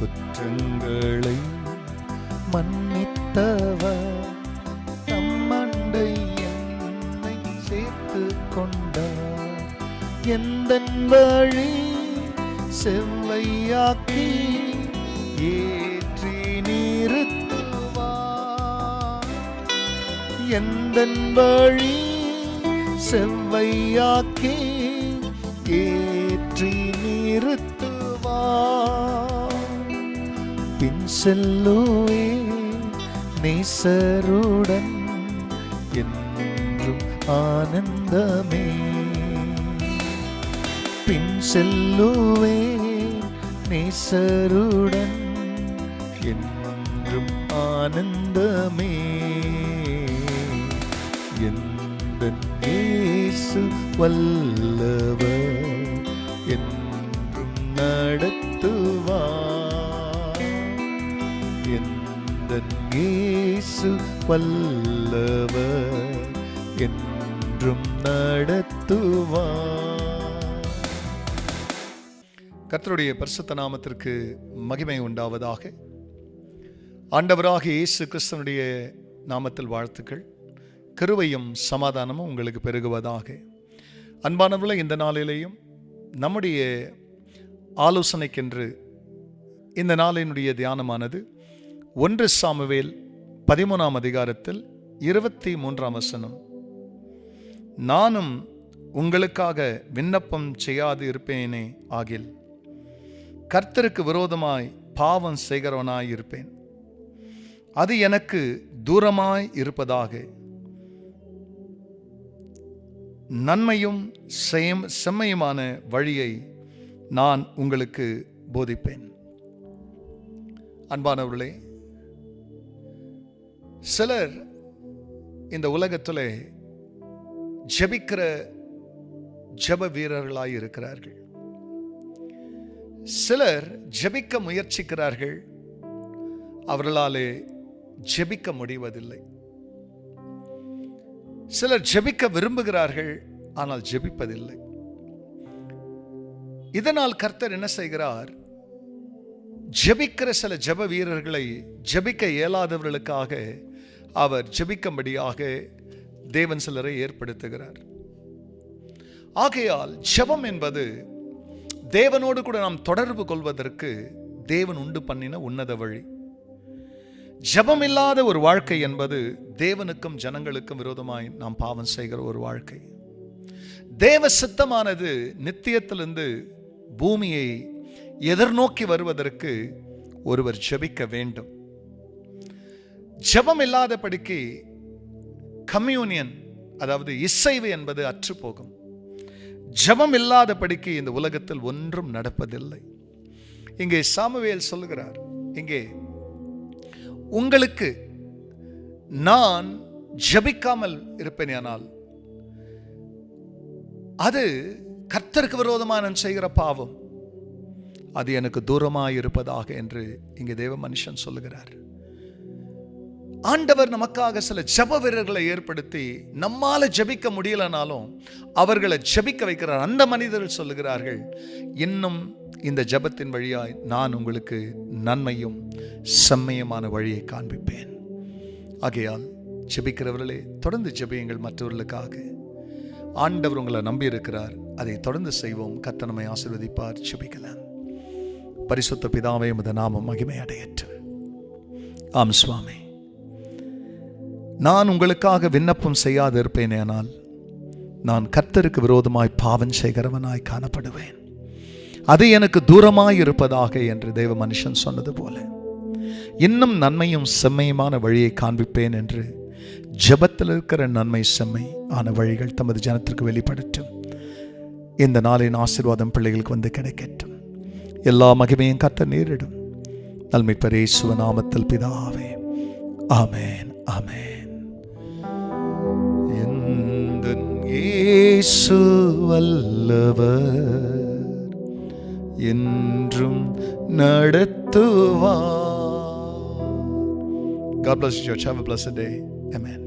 குற்றங்களை மன்னித்தவர், தம்மண்டை என்னை சேர்த்து கொண்டார். எந்தன் வழி செவ்வையாக்கி ஏற்றி நிறுத்துவார். எந்தன் வழி செவ்வையாக்கி ஏற்றி நிறுத்துவார். பின் செல்லுவே நேசருடன் என்றும் ஆனந்தமே. பின் செல்லுவே நேசருடன் என்றும் ஆனந்தமே. எந்தன் இயேசு வல்லவர் என்றும் நடத்துவார். எந்தன் இயேசு வல்லவர் என்றும் நடத்துவார். கர்த்தருடைய பரிசுத்த நாமத்திற்கு மகிமை உண்டாவதாக. ஆண்டவராக இயேசு கிறிஸ்துவினுடைய நாமத்தில் வாழ்த்துக்கள். கிருபையும் சமாதானமும் உங்களுக்கு பெருகுவதாக. அன்பானவர்களே, இந்த நாளிலேயும் நம்முடைய ஆலோசனைக்கென்று இந்த நாளினுடைய தியானமானது 1 சாமுவேல் 13ஆம் அதிகாரத்தில் 23ஆம் வசனம். நானும் உங்களுக்காக விண்ணப்பம் செய்யாது இருப்பேனே ஆகில் கர்த்தருக்கு விரோதமாய் பாவம் செய்கிறவனாய் இருப்பேன். அது எனக்கு தூரமாய் இருப்பதாக. நன்மையும் செம்மையுமான வழியை நான் உங்களுக்கு போதிப்பேன். அன்பானவர்களே, சிலர் இந்த உலகத்தில் ஜெபிக்கிற ஜெப வீரர்களாய் இருக்கிறார்கள். சிலர் ஜெபிக்க முயற்சிக்கிறார்கள், அவர்களாலே ஜெபிக்க முடிவதில்லை. சிலர் ஜெபிக்க விரும்புகிறார்கள், ஆனால் ஜெபிப்பதில்லை. இதனால் கர்த்தர் என்ன செய்கிறார்? ஜெபிக்கிற சில ஜெப வீரர்களை ஜெபிக்க இயலாதவர்களுக்காக அவர் ஜெபிக்கும்படியாக தேவன் சிலரை ஏற்படுத்துகிறார். ஆகையால் ஜெபம் என்பது தேவனோடு கூட நாம் தொடர்பு கொள்வதற்கு தேவன் உண்டு பண்ணின உன்னத வழி. ஜெபம் இல்லாத ஒரு வாழ்க்கை என்பது தேவனுக்கும் ஜனங்களுக்கும் விரோதமாய் நாம் பாவம் செய்கிற ஒரு வாழ்க்கை. தேவ சித்தமானது நித்தியத்திலிருந்து பூமியை எதிர்நோக்கி வருவதற்கு ஒருவர் ஜெபிக்க வேண்டும். ஜெபம் இல்லாதபடிக்கு கம்யூனியன், அதாவது இசைவு என்பது அற்று போகும். ஜெபம் இல்லாதபடிக்கு இந்த உலகத்தில் ஒன்றும் நடப்பதில்லை. இங்கே சாமுவேல் சொல்லுகிறார், இங்கே உங்களுக்கு நான் ஜெபிக்காமல் இருப்பேனானால் அது கர்த்தருக்கு விரோதமாக நான் செய்கிற பாவம், அது எனக்கு தூரமாய் இருப்பதாக என்று இங்கே தேவ மனுஷன் சொல்லுகிறார். ஆண்டவர் நமக்காக சில ஜெப வீரர்களை ஏற்படுத்தி நம்மால ஜெபிக்க முடியலனாலும் அவர்களை ஜெபிக்க வைக்கிறார். அந்த மனிதர்கள் சொல்லுகிறார்கள், இன்னும் இந்த ஜெபத்தின் வழியாய் நான் உங்களுக்கு நன்மையும் செம்மையுமான வழியை காண்பிப்பேன். ஆகையால் ஜெபிக்கிறவர்களே, தொடர்ந்து ஜெபியுங்கள் மற்றவர்களுக்காக. ஆண்டவர் உங்களை நம்பி இருக்கிறார், அதை தொடர்ந்து செய்வோம். கர்த்தர் நம்மை ஆசீர்வதிப்பார். ஜெபிக்கலாம். பரிசுத்த பிதாவே, உமது நாமம் மகிமை அடையட்டும். ஆம் சுவாமி, நான் உங்களுக்காக விண்ணப்பம் செய்யாது இருப்பேனேனால் நான் கர்த்தருக்கு விரோதமாய் பாவம் செய்கிறவனாய் காணப்படுவேன். அது எனக்கு தூரமாய் இருப்பதாக என்று தேவ மனுஷன் சொன்னது போல இன்னும் நன்மையும் செம்மையுமான வழியை காண்பிப்பேன் என்று ஜெபத்தில் இருக்கிற நன்மை செம்மை ஆன வழிகள் தமது ஜனத்திற்கு வெளிப்படட்டும். இந்த நாளின் ஆசீர்வாதம் பிள்ளைகளுக்கு வந்து கிடைக்கட்டும். எல்லா மகிமையும் கர்த்தர் நேரிடும். நல்மைப்பர் இயேசு நாமத்தில் பிதாவே, ஆமென், ஆமென். எந்தன் இயேசு வல்லவர் என்றும் நடத்துவார். God bless you, church. Have a blessed day. Amen.